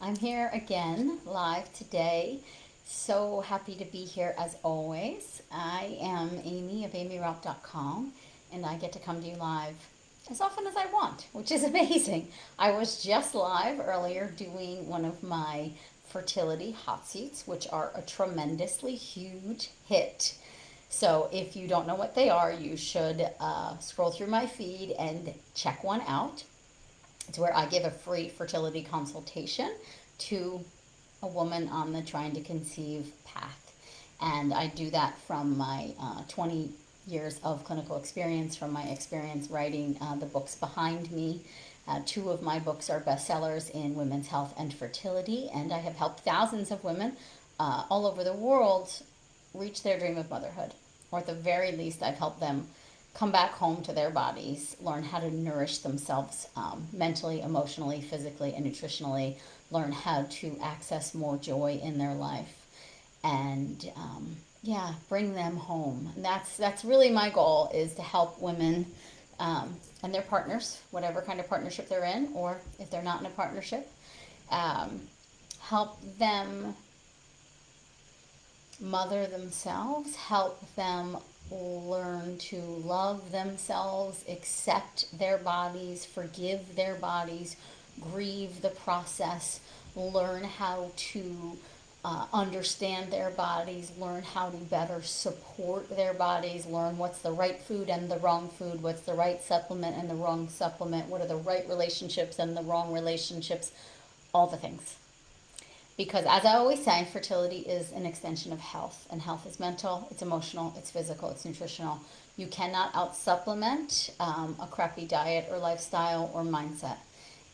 I'm here again, live today. So happy to be here as always. I am Amy of amyrock.com, and I get to come to you live as often as I want, which is amazing. I was just live earlier doing one of my fertility hot seats, which are a tremendously huge hit. So if you don't know what they are, you should scroll through my feed and check one out. It's where I give a free fertility consultation to a woman on the trying to conceive path. And I do that from my 20 years of clinical experience, from my experience writing the books behind me. Two of my books are bestsellers in women's health and fertility, and I have helped thousands of women all over the world reach their dream of motherhood. Or at the very least, I've helped them come back home to their bodies, learn how to nourish themselves mentally, emotionally, physically, and nutritionally, learn how to access more joy in their life, and yeah, bring them home. And that's really my goal, is to help women and their partners, whatever kind of partnership they're in, or if they're not in a partnership, um, help them mother themselves, help them learn to love themselves, accept their bodies, forgive their bodies, grieve the process, learn how to understand their bodies, learn how to better support their bodies, learn what's the right food and the wrong food, what's the right supplement and the wrong supplement, what are the right relationships and the wrong relationships, all the things. Because as I always say, fertility is an extension of health, and health is mental, it's emotional, it's physical, it's nutritional. You cannot out supplement a crappy diet or lifestyle or mindset.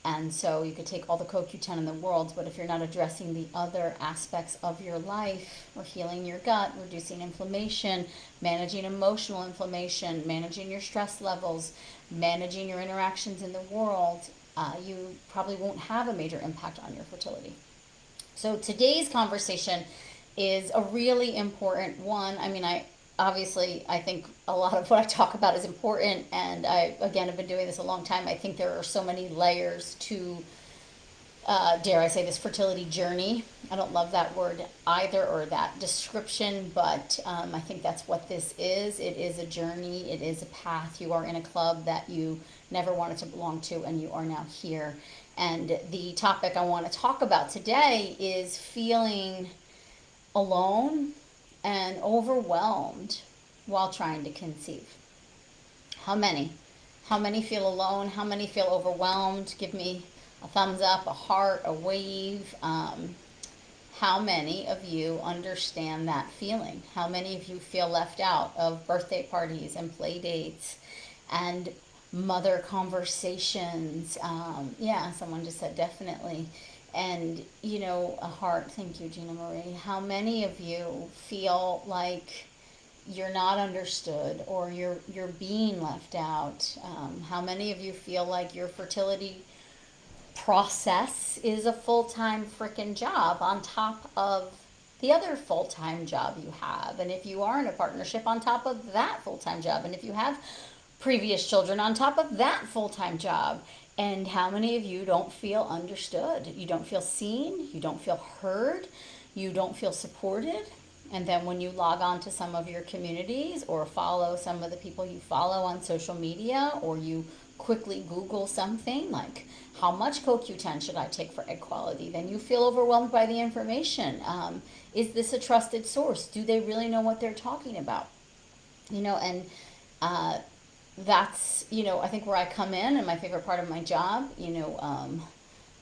And so you could take all the CoQ10 in the world, but if you're not addressing the other aspects of your life, or healing your gut, reducing inflammation, managing emotional inflammation, managing your stress levels, managing your interactions in the world, you probably won't have a major impact on your fertility. So today's conversation is a really important one. I mean, I think a lot of what I talk about is important, and I again have been doing this a long time. I think there are so many layers to, dare I say, this fertility journey. I don't love that word either, or that description, but I think that's what this is. It is a journey, it is a path. You are in a club that you never wanted to belong to, and you are now here. And the topic I want to talk about today is feeling alone and overwhelmed while trying to conceive. How many? How many feel alone? How many feel overwhelmed? Give me a thumbs up, a heart, a wave. How many of you understand that feeling? How many of you feel left out of birthday parties and play dates and mother conversations? Yeah, someone just said definitely. And, a heart. Thank you, Gina Marie. How many of you feel like you're not understood, or you're being left out? How many of you feel like your fertility process is a full-time freaking job on top of the other full-time job you have? And if you are in a partnership, on top of that full-time job, and if you have previous children, on top of that full-time job. And how many of you don't feel understood? You don't feel seen, you don't feel heard, you don't feel supported. And then when you log on to some of your communities, or follow some of the people you follow on social media, or you quickly Google something like, how much CoQ10 should I take for egg quality? Then you feel overwhelmed by the information. Is this a trusted source? Do they really know what they're talking about? And that's, I think where I come in, and my favorite part of my job.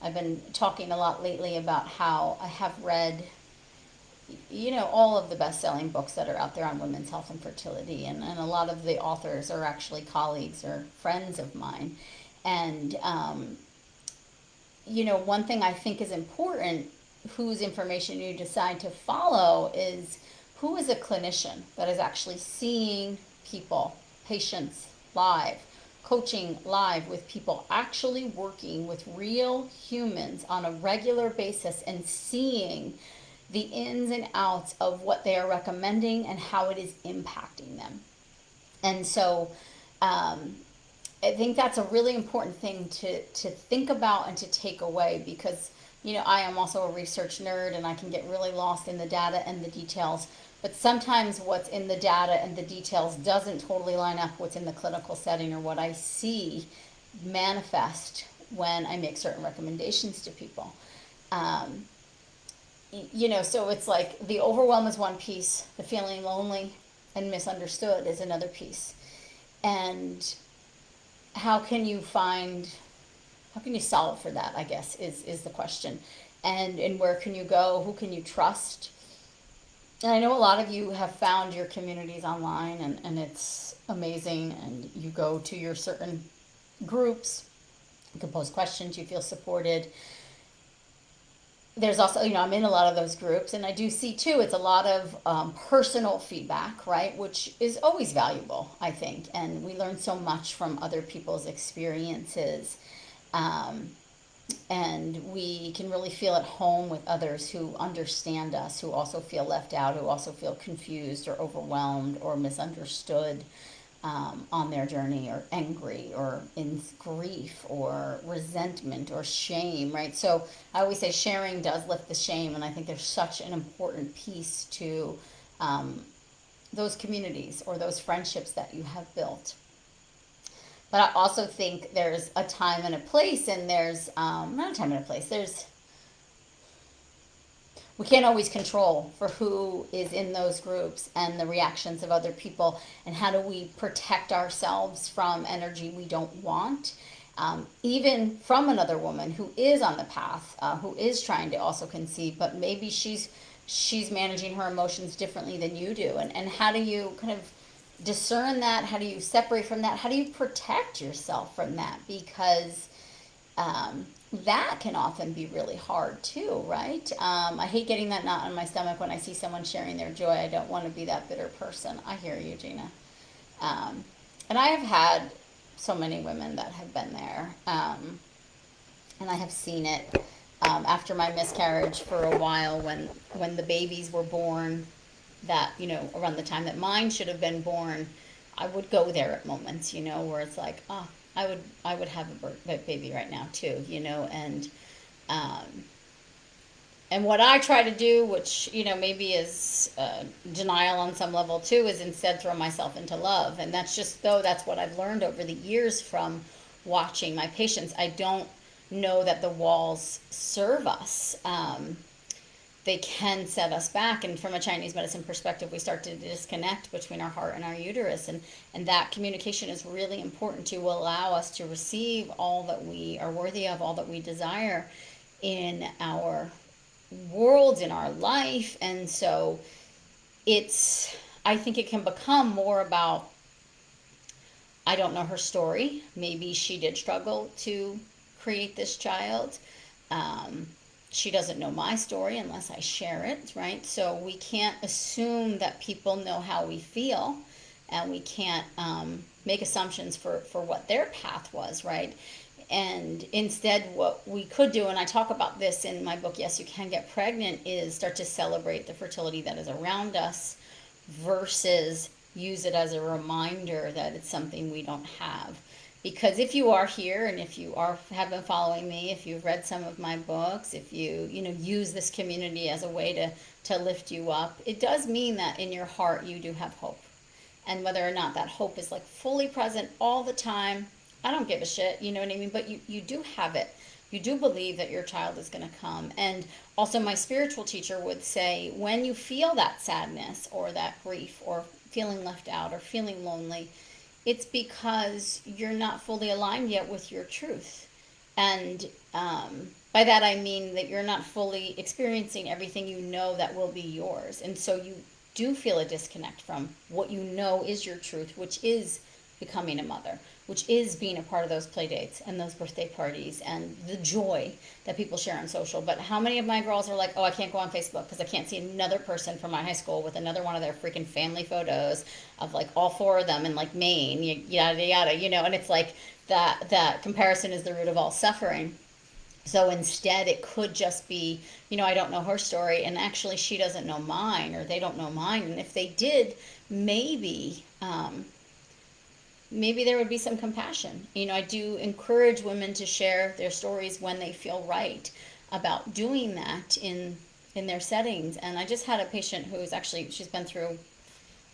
I've been talking a lot lately about how I have read, all of the best-selling books that are out there on women's health and fertility, and a lot of the authors are actually colleagues or friends of mine. And, one thing I think is important, whose information you decide to follow, is who is a clinician that is actually seeing people, patients, live, coaching live with people, actually working with real humans on a regular basis and seeing the ins and outs of what they are recommending and how it is impacting them. And so I think that's a really important thing to think about and to take away, because I am also a research nerd and I can get really lost in the data and the details. But sometimes what's in the data and the details doesn't totally line up what's in the clinical setting or what I see manifest when I make certain recommendations to people. Um, so it's like the overwhelm is one piece, the feeling lonely and misunderstood is another piece. And how can you find, how can you solve for that, I guess, is the question. And where can you go? Who can you trust? And I know a lot of you have found your communities online, and it's amazing. And you go to your certain groups, you can post questions, you feel supported. There's also, I'm in a lot of those groups, and I do see too, it's a lot of personal feedback, right? Which is always valuable, I think. And we learn so much from other people's experiences. Um, and we can really feel at home with others who understand us, who also feel left out, who also feel confused or overwhelmed or misunderstood on their journey, or angry, or in grief, or resentment, or shame, right? So I always say sharing does lift the shame, and I think there's such an important piece to those communities or those friendships that you have built. But I also think there's a time and a place, and there's not a time and a place. We can't always control for who is in those groups and the reactions of other people, and how do we protect ourselves from energy we don't want, even from another woman who is on the path, who is trying to also conceive, but maybe she's managing her emotions differently than you do, and how do you kind of discern that? How do you separate from that? How do you protect yourself from that? Because that can often be really hard too, right? I hate getting that knot in my stomach when I see someone sharing their joy. I don't want to be that bitter person. I hear you, Gina. And I have had so many women that have been there, and I have seen it after my miscarriage for a while, when the babies were born, that around the time that mine should have been born, I would go there at moments, where it's like, oh, I would have a baby right now too, um, and what I try to do, which maybe is denial on some level too, is instead throw myself into love, and that's what I've learned over the years from watching my patients. I don't know that the walls serve us. They can set us back, and from a Chinese medicine perspective, we start to disconnect between our heart and our uterus, and that communication is really important to allow us to receive all that we are worthy of, all that we desire in our worlds, in our life. And so I think it can become more about, I don't know her story, maybe she did struggle to create this child. She doesn't know my story unless I share it, right? So we can't assume that people know how we feel, and we can't make assumptions for what their path was, right? And instead, what we could do, and I talk about this in my book, Yes, You Can Get Pregnant, is start to celebrate the fertility that is around us versus use it as a reminder that it's something we don't have. Because if you are here, and if you have been following me, if you've read some of my books, if you use this community as a way to lift you up, it does mean that in your heart you do have hope. And whether or not that hope is like fully present all the time, I don't give a shit, you know what I mean? But you do have it. You do believe that your child is going to come. And also, my spiritual teacher would say, when you feel that sadness or that grief or feeling left out or feeling lonely, it's because you're not fully aligned yet with your truth. And by that I mean that you're not fully experiencing everything that will be yours. And so you do feel a disconnect from what is your truth, which is becoming a mother, which is being a part of those play dates and those birthday parties and the joy that people share on social. But how many of my girls are like, oh, I can't go on Facebook because I can't see another person from my high school with another one of their freaking family photos of like all four of them in like Maine, yada, yada, and it's like that comparison is the root of all suffering. So instead, it could just be, I don't know her story, and actually she doesn't know mine, or they don't know mine. And if they did, maybe there would be some compassion. I do encourage women to share their stories when they feel right. about doing that in their settings. And I just had a patient who is actually, she's been through,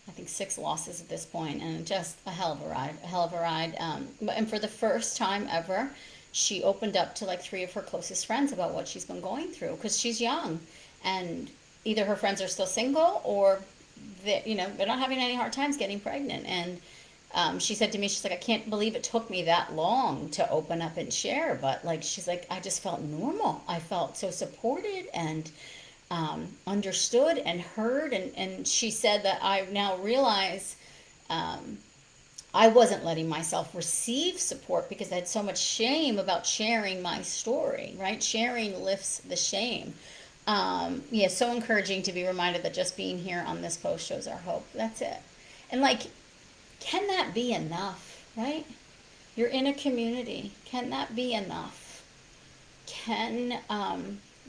I think, 6 losses at this point, and just a hell of a ride, a hell of a ride. And for the first time ever, she opened up to like 3 of her closest friends about what she's been going through, because she's young, and either her friends are still single, or they're not having any hard times getting pregnant. And she said to me, she's like, I can't believe it took me that long to open up and share. But like, she's like, I just felt normal. I felt so supported and understood and heard. And she said that I now realize I wasn't letting myself receive support because I had so much shame about sharing my story, right? Sharing lifts the shame. Yeah, so encouraging to be reminded that just being here on this post shows our hope. That's it. And like, can that be enough, right? You're in a community. Can that be enough? Can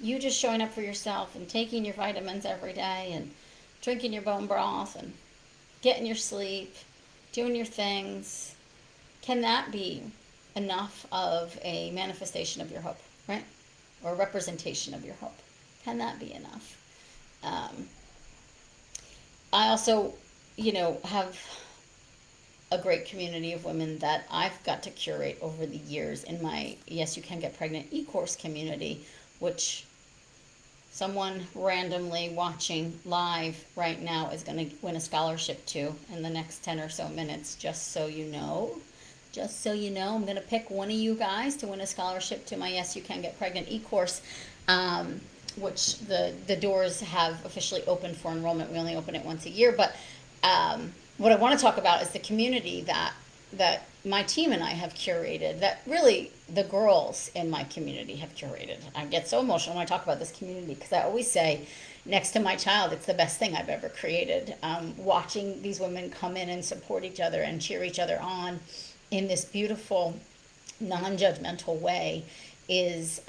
you just showing up for yourself and taking your vitamins every day and drinking your bone broth and getting your sleep, doing your things, can that be enough of a manifestation of your hope, right? Or a representation of your hope? Can that be enough? Um, I also, have a great community of women that I've got to curate over the years in my Yes You Can Get Pregnant e-course community, which someone randomly watching live right now is going to win a scholarship to in the next 10 or so minutes, just so you know. Just so you know, I'm going to pick one of you guys to win a scholarship to my Yes You Can Get Pregnant e-course, which the doors have officially opened for enrollment. We only open it once a year, but what I want to talk about is the community that my team and I have curated, that really the girls in my community have curated. I get so emotional when I talk about this community, because I always say, next to my child, it's the best thing I've ever created. Watching these women come in and support each other and cheer each other on in this beautiful, non-judgmental way is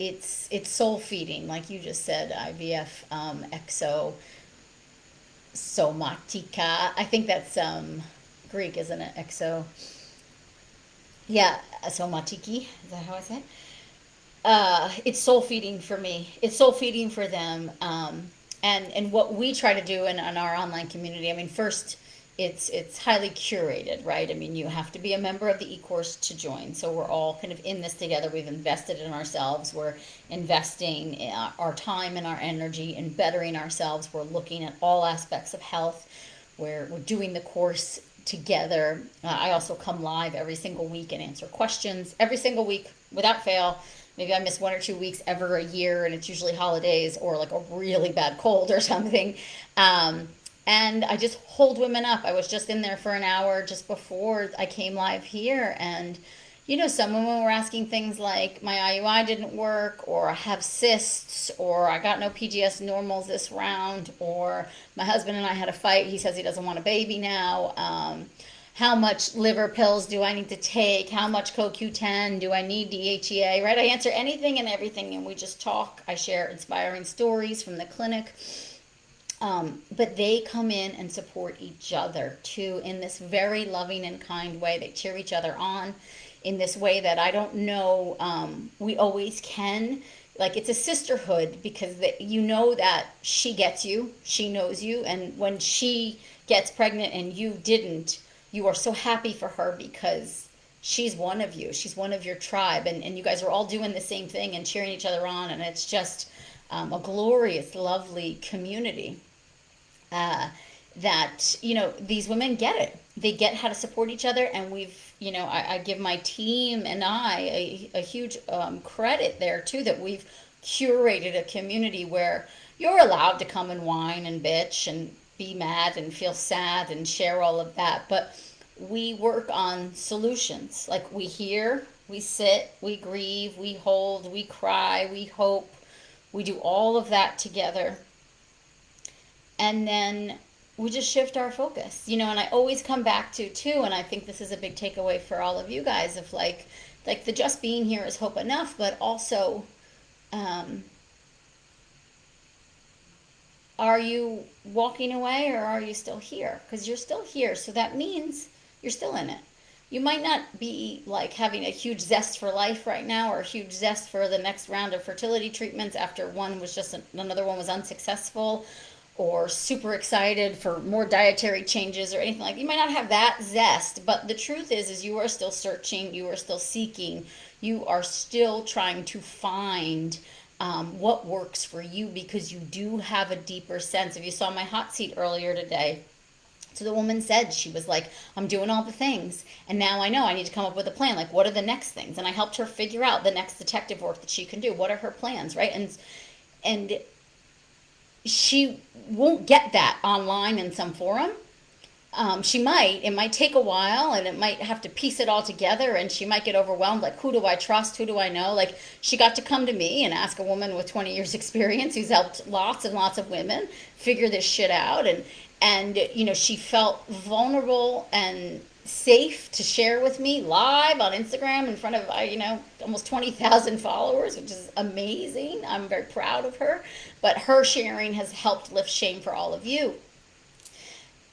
it's soul feeding, like you just said, IVF, exo somatica. I think that's Greek, isn't it? Exo. Yeah, somatiki. Is that how I say it? It's soul feeding for me. It's soul feeding for them. And what we try to do in our online community. I mean, first, it's highly curated, right? I mean, you have to be a member of the e-course to join. So we're all kind of in this together. We've invested in ourselves. We're investing in our time and our energy in bettering ourselves. We're looking at all aspects of health. We're doing the course together. I also come live every single week and answer questions every single week without fail. Maybe I miss 1 or 2 weeks ever a year, and it's usually holidays or like a really bad cold or something. And I just hold women up. I was just in there for an hour just before I came live here, and some women were asking things like, my IUI didn't work, or I have cysts, or I got no PGS normals this round, or my husband and I had a fight. He says he doesn't want a baby now. How much liver pills do I need to take? How much CoQ10? Do I need DHEA? Right? I answer anything and everything, and we just talk. I share inspiring stories from the clinic. But they come in and support each other too in this very loving and kind way. They cheer each other on in this way that I don't know we always can. Like, it's a sisterhood, because you know that she gets you, she knows you, and when she gets pregnant and you didn't, you are so happy for her because she's one of you. She's one of your tribe, and you guys are all doing the same thing and cheering each other on, and it's just a glorious, lovely community. uh, that these women get it. They get how to support each other, and I give my team and I a huge credit there too, that we've curated a community where you're allowed to come and whine and bitch and be mad and feel sad and share all of that, but we work on solutions. Like, we hear, we sit, we grieve, we hold, we cry, we hope. We do all of that together, and then we just shift our focus, and I always come back to too, and I think this is a big takeaway for all of you guys, of like the just being here is hope enough, but also, um, are you walking away, or are you still here? Because you're still here, so that means you're still in it. you might not be like having a huge zest for life right now or a huge zest for the next round of fertility treatments after one was just another one was unsuccessful, or super excited for more dietary changes or anything like that. You might not have that zest, but the truth is you are still searching, you are still seeking, you are still trying to find what works for you, because you do have a deeper sense. If you saw my hot seat earlier today, so the woman said, she was like, I'm doing all the things, and now I know I need to come up with a plan. Like, what are the next things? And I helped her figure out the next detective work that she can do. What are her plans, right? And she won't get that online in some forum. She might. It might take a while, and it might have to piece it all together, and she might get overwhelmed. Like, who do I trust? Who do I know? Like, she got to come to me and ask a woman with 20 years experience who's helped lots and lots of women figure this shit out, and she felt vulnerable and safe to share with me live on Instagram in front of almost 20,000 followers, which is amazing. I'm very proud of her. But her sharing has helped lift shame for all of you.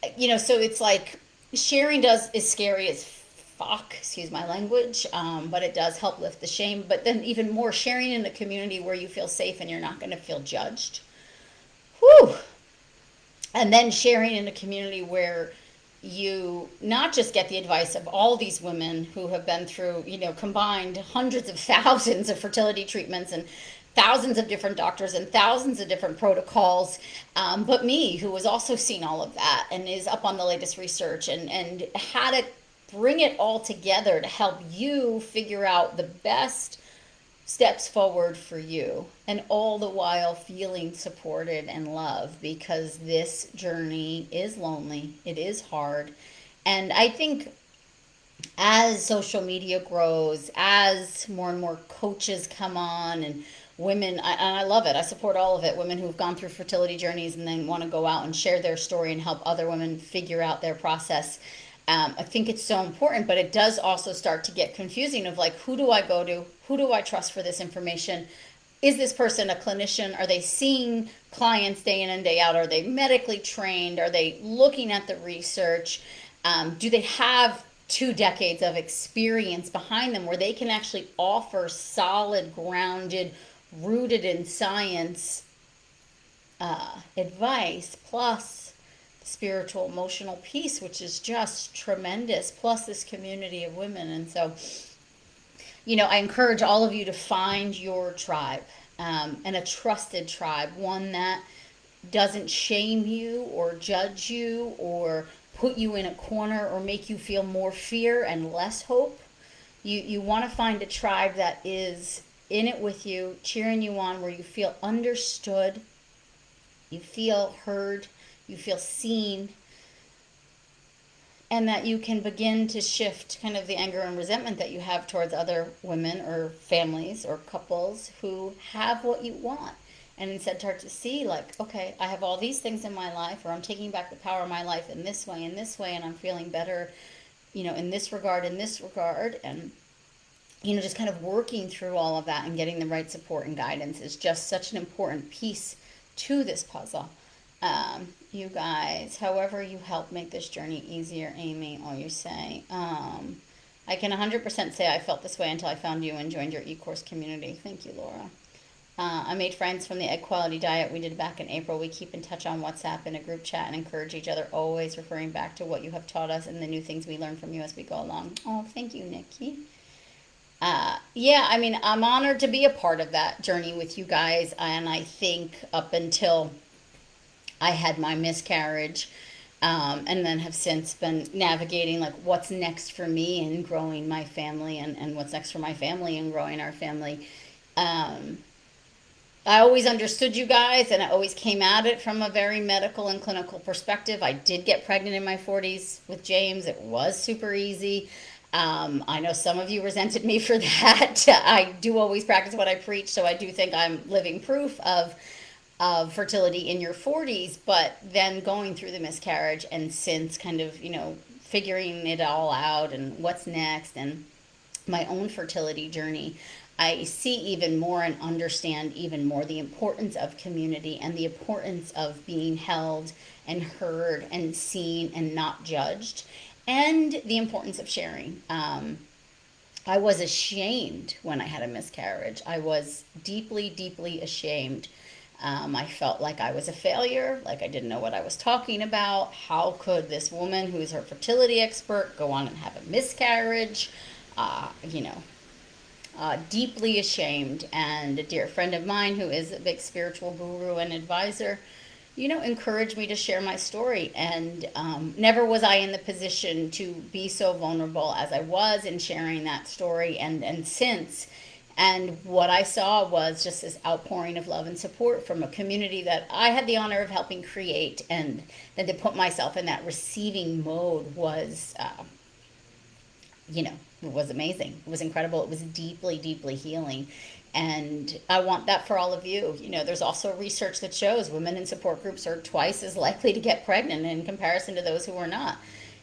So it's like sharing is scary as fuck, excuse my language, but it does help lift the shame. But then even more, sharing in a community where you feel safe and you're not going to feel judged. Whew. And then sharing in a community where you not just get the advice of all these women who have been through, combined hundreds of thousands of fertility treatments and thousands of different doctors and thousands of different protocols, but me, who has also seen all of that and is up on the latest research and how to bring it all together to help you figure out the best steps forward for you, and all the while feeling supported and loved, because this journey is lonely, it is hard. And I think as social media grows, as more and more coaches come on, and women, and I love it, I support all of it, women who've gone through fertility journeys and then want to go out and share their story and help other women figure out their process. I think it's so important, but it does also start to get confusing of like, who do I go to? Who do I trust for this information? Is this person a clinician? Are they seeing clients day in and day out? Are they medically trained? Are they looking at the research? Do they have 2 decades of experience behind them where they can actually offer solid, grounded, rooted in science advice, plus spiritual, emotional piece, which is just tremendous, plus this community of women. And so, I encourage all of you to find your tribe, and a trusted tribe, one that doesn't shame you or judge you or put you in a corner or make you feel more fear and less hope. You want to find a tribe that is in it with you, cheering you on, where you feel understood, you feel heard, you feel seen, and that you can begin to shift kind of the anger and resentment that you have towards other women or families or couples who have what you want. And instead start to see like, okay, I have all these things in my life, or I'm taking back the power of my life in this way, and I'm feeling better, in this regard, and just kind of working through all of that and getting the right support and guidance is just such an important piece to this puzzle. You guys, however you help make this journey easier, Amy, all you say. I can 100% say I felt this way until I found you and joined your e-course community. Thank you, Laura. I made friends from the egg quality diet we did back in April. We keep in touch on WhatsApp in a group chat and encourage each other, always referring back to what you have taught us and the new things we learn from you as we go along. Oh, thank you, Nikki. Yeah, I mean, I'm honored to be a part of that journey with you guys. And I think up until I had my miscarriage, and then have since been navigating like what's next for me and growing my family, and what's next for my family and growing our family. I always understood you guys, and I always came at it from a very medical and clinical perspective. I did get pregnant in my 40s with James. It was super easy. I know some of you resented me for that. I do always practice what I preach, so I do think I'm living proof of fertility in your 40s, but then going through the miscarriage and since kind of, figuring it all out and what's next and my own fertility journey, I see even more and understand even more the importance of community and the importance of being held and heard and seen and not judged. and the importance of sharing. I was ashamed when I had a miscarriage. I was deeply, deeply ashamed. I felt like I was a failure, like I didn't know what I was talking about. How could this woman who is her fertility expert go on and have a miscarriage? You know, deeply ashamed. And a dear friend of mine who is a big spiritual guru and advisor, encouraged me to share my story. And never was I in the position to be so vulnerable as I was in sharing that story and since. And what I saw was just this outpouring of love and support from a community that I had the honor of helping create. And then to put myself in that receiving mode was, it was amazing. It was incredible. It was deeply, deeply healing. And I want that for all of you. There's also research that shows women in support groups are twice as likely to get pregnant in comparison to those who are not.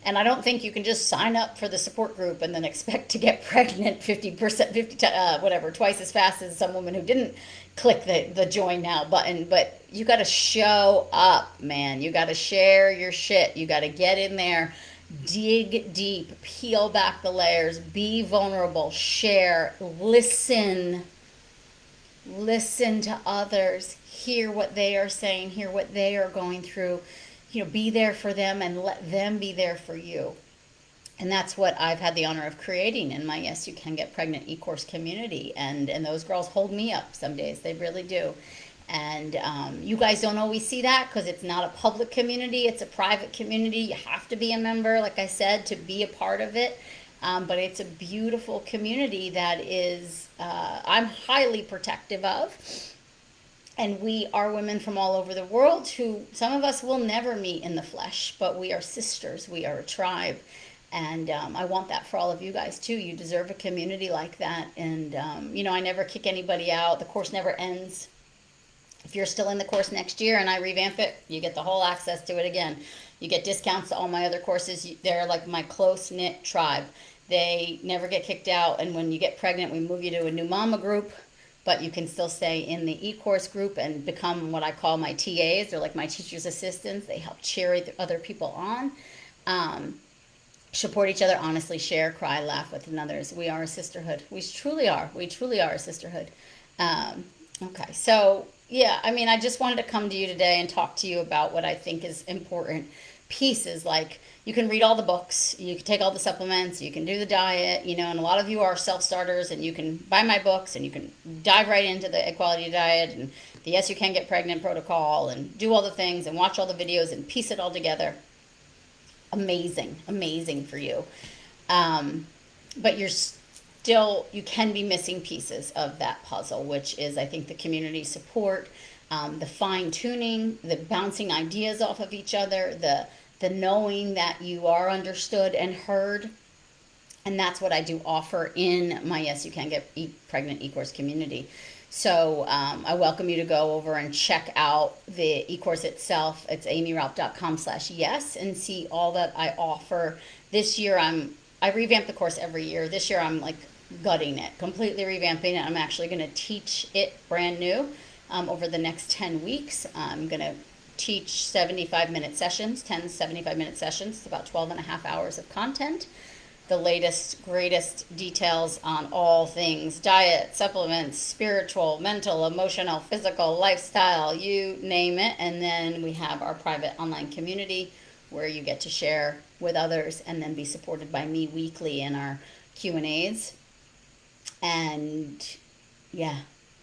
And I don't think you can just sign up for the support group and then expect to get pregnant 50%, twice as fast as some woman who didn't click the join now button. But you got to show up, man. You got to share your shit. You got to get in there, dig deep, peel back the layers, be vulnerable, share, listen to others, hear what they are saying, hear what they are going through, be there for them and let them be there for you. And that's what I've had the honor of creating in my Yes You Can Get Pregnant e-course community. And those girls hold me up some days. They really do. And you guys don't always see that because it's not a public community. It's a private community. You have to be a member, like I said, to be a part of it. But it's a beautiful community that is, I'm highly protective of. And we are women from all over the world who, some of us will never meet in the flesh, but we are sisters. We are a tribe. And I want that for all of you guys too. You deserve a community like that. And, I never kick anybody out. The course never ends. If you're still in the course next year and I revamp it, you get the whole access to it again. You get discounts to all my other courses. They're like my close-knit tribe. They never get kicked out. And when you get pregnant, we move you to a new mama group. But you can still stay in the e-course group and become what I call my TAs. They're like my teacher's assistants. They help cheer other people on. Support each other, honestly, share, cry, laugh with others. We are a sisterhood. We truly are. We truly are a sisterhood. Okay, so yeah, I just wanted to come to you today and talk to you about what I think is important pieces. Like, you can read all the books, you can take all the supplements, you can do the diet, and a lot of you are self-starters, and you can buy my books and you can dive right into the equality diet and the Yes You Can Get Pregnant protocol and do all the things and watch all the videos and piece it all together. Amazing for you. But you can be missing pieces of that puzzle, which is, I think, the community support, the fine tuning, the bouncing ideas off of each other, the knowing that you are understood and heard. And that's what I do offer in my Yes You Can Get Pregnant e-course community. So I welcome you to go over and check out the e-course itself. It's amyralph.com/yes and see all that I offer. This year I revamp the course every year. This year I'm like gutting it, completely revamping it. I'm actually going to teach it brand new over the next 10 weeks. I'm going to teach 75-minute sessions, 10 75-minute sessions. It's about 12 and a half hours of content. The latest, greatest details on all things diet, supplements, spiritual, mental, emotional, physical, lifestyle, you name it. And then we have our private online community where you get to share with others and then be supported by me weekly in our Q&As. And yeah,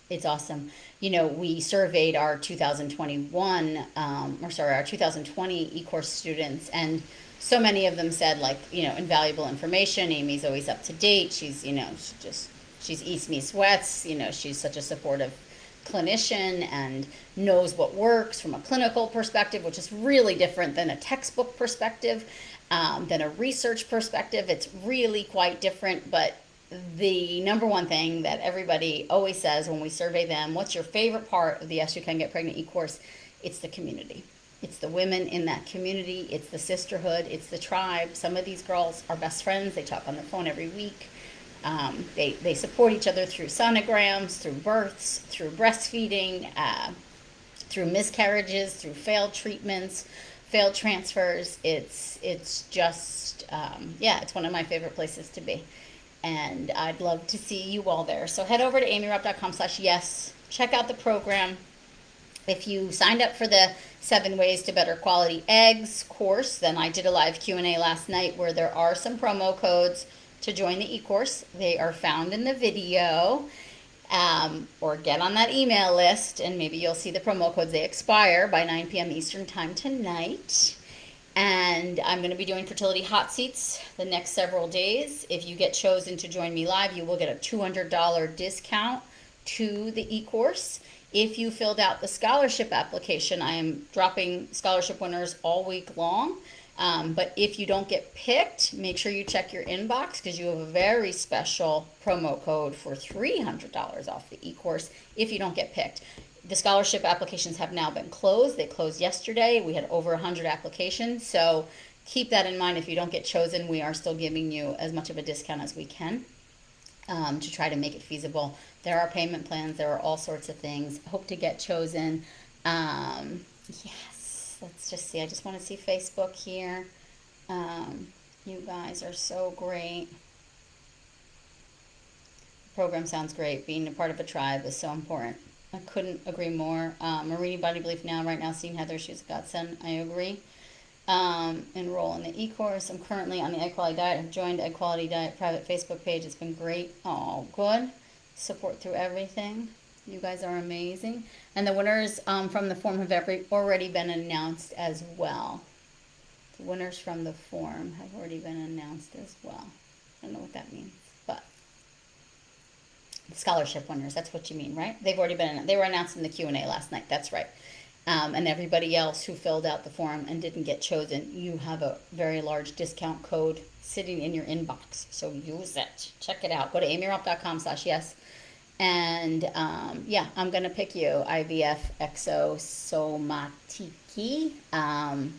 it's awesome. We surveyed our 2020 e-course students, and so many of them said, like, invaluable information. Amy's always up to date. She's, she's eats me sweats. She's such a supportive clinician and knows what works from a clinical perspective, which is really different than a textbook perspective, than a research perspective. It's really quite different. But the number one thing that everybody always says when we survey them, what's your favorite part of the Yes You Can Get Pregnant e-course? It's the community. It's the women in that community. It's the sisterhood. It's the tribe. Some of these girls are best friends. They talk on the phone every week. They support each other through sonograms, through births, through breastfeeding, through miscarriages, through failed treatments, failed transfers. It's just yeah, it's one of my favorite places to be, and I'd love to see you all there. So head over to amyrupp.com/yes. Check out the program. If you signed up for the 7 Ways to Better Quality Eggs course, then I did a live Q&A last night where there are some promo codes to join the e-course. They are found in the video, or get on that email list, and maybe you'll see the promo codes. They expire by 9 p.m. Eastern Time tonight. And I'm going to be doing fertility hot seats the next several days. If you get chosen to join me live, you will get a $200 discount to the e-course. If you filled out the scholarship application, I am dropping scholarship winners all week long. But if you don't get picked, make sure you check your inbox, because you have a very special promo code for $300 off the e-course if you don't get picked. The scholarship applications have now been closed. They closed yesterday. We had over 100 applications. So keep that in mind. If you don't get chosen, we are still giving you as much of a discount as we can, to try to make it feasible. There are payment plans. There are all sorts of things. Hope to get chosen. Yes, let's just see. I just want to see Facebook here. You guys are so great. The program sounds great. Being a part of a tribe is so important. I couldn't agree more. Marine Body Belief now, right now, seeing Heather, she's a godsend. I agree. Enroll in the e-course. I'm currently on the Egg Quality Diet. I've joined Egg Quality Diet private Facebook page. It's been great. Oh, good. Support through everything. You guys are amazing. And the winners from the form have already been announced as well. The winners from the form have already been announced as well. I don't know what that means, but scholarship winners, that's what you mean, right? They've already been, they were announced in the Q&A last night. That's right. And everybody else who filled out the form and didn't get chosen, you have a very large discount code sitting in your inbox. So use it. Check it out. Go to amyrupp.com/yes. And yeah, I'm going to pick you, IVF Exosomatiki. I'm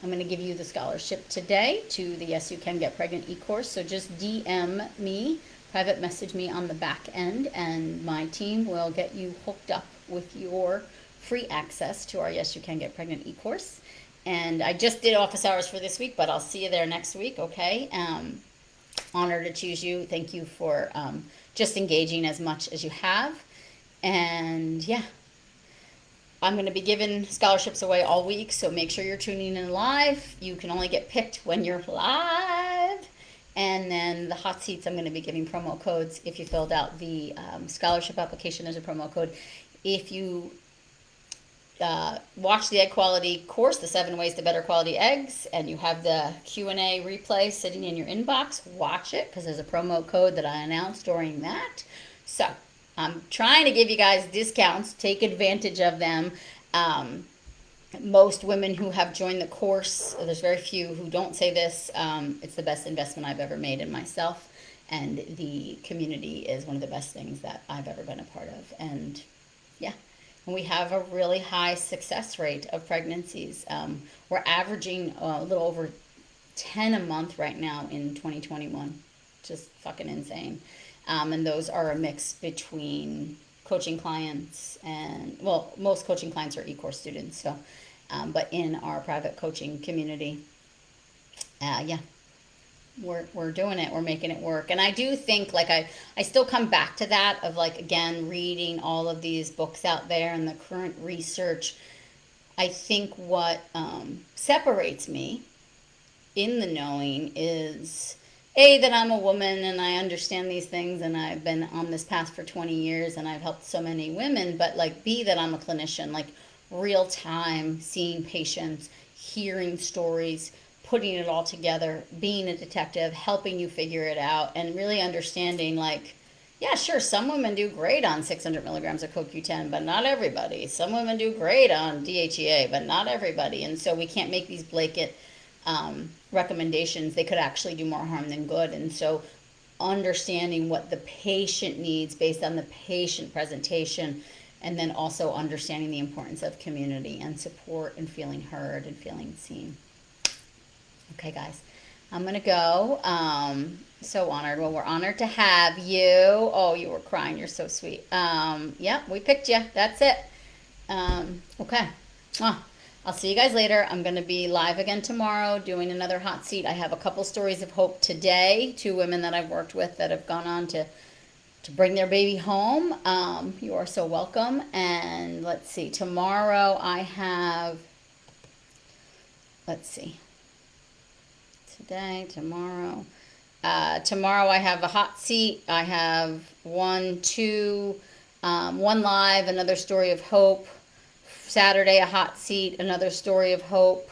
going to give you the scholarship today to the Yes You Can Get Pregnant e-course. So just DM me, private message me on the back end, and my team will get you hooked up with your free access to our Yes You Can Get Pregnant e-course. And I just did office hours for this week, but I'll see you there next week, okay? Honored to choose you. Thank you for just engaging as much as you have. And yeah, I'm going to be giving scholarships away all week, so make sure you're tuning in live. You can only get picked when you're live. And then the hot seats, I'm going to be giving promo codes. If you filled out the scholarship application, there's a promo code. If you watch the egg quality course, the 7 Ways to Better Quality Eggs, and you have the Q&A replay sitting in your inbox, watch it, because there's a promo code that I announced during that. So I'm trying to give you guys discounts. Take advantage of them. Most women who have joined the course, there's very few who don't say this, it's the best investment I've ever made in myself, and the community is one of the best things that I've ever been a part of. And yeah, and we have a really high success rate of pregnancies. We're averaging a little over 10 a month right now in 2021. Just fucking insane. And those are a mix between coaching clients and, well, most coaching clients are e-course students. So, but in our private coaching community, yeah, we're doing it. We're making it work. And I do think, like, I still come back to that of, like, again, reading all of these books out there and the current research. I think what separates me in the knowing is, A, that I'm a woman and I understand these things and I've been on this path for 20 years and I've helped so many women, but, like, B, that I'm a clinician, like, real time, seeing patients, hearing stories, putting it all together, being a detective, helping you figure it out, and really understanding, like, yeah, sure, some women do great on 600 milligrams of CoQ10, but not everybody. Some women do great on DHEA, but not everybody. And so we can't make these blanket recommendations. They could actually do more harm than good. And so understanding what the patient needs based on the patient presentation, and then also understanding the importance of community and support and feeling heard and feeling seen. Okay, guys, I'm going to go. So honored. Well, we're honored to have you. Oh, you were crying. You're so sweet. Yeah, we picked you. That's it. Okay. I'll see you guys later. I'm going to be live again tomorrow doing another hot seat. I have a couple stories of hope today. 2 women that I've worked with that have gone on to bring their baby home. You are so welcome. And let's see, tomorrow I have, let's see, today, tomorrow. Tomorrow I have a hot seat. I have one live, another story of hope. Saturday, a hot seat, another story of hope.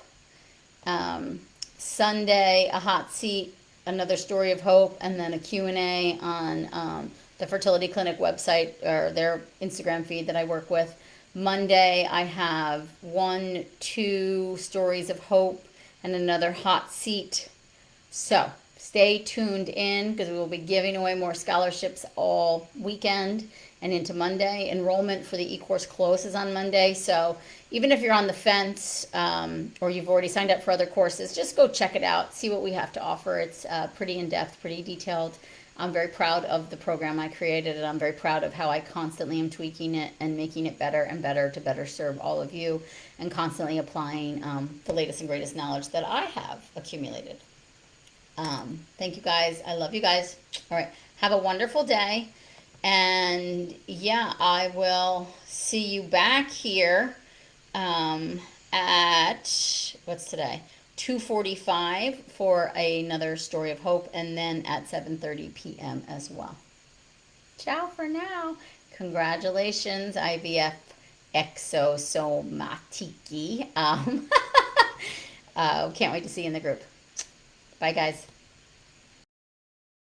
Sunday, a hot seat, another story of hope, and then a Q&A on the fertility clinic website or their Instagram feed that I work with. Monday, I have 2 stories of hope and another hot seat. So stay tuned in because we will be giving away more scholarships all weekend and into Monday. Enrollment for the e-course closes on Monday. So even if you're on the fence or you've already signed up for other courses, just go check it out. See what we have to offer. It's pretty in-depth, pretty detailed. I'm very proud of the program I created, and I'm very proud of how I constantly am tweaking it and making it better and better to better serve all of you, and constantly applying the latest and greatest knowledge that I have accumulated. Thank you guys. I love you guys. All right. Have a wonderful day. And yeah, I will see you back here at, what's today? 2:45 for another story of hope, and then at 7:30 p.m. as well. Ciao for now. Congratulations, IVF exosomatiki. Can't wait to see you in the group. Bye, guys.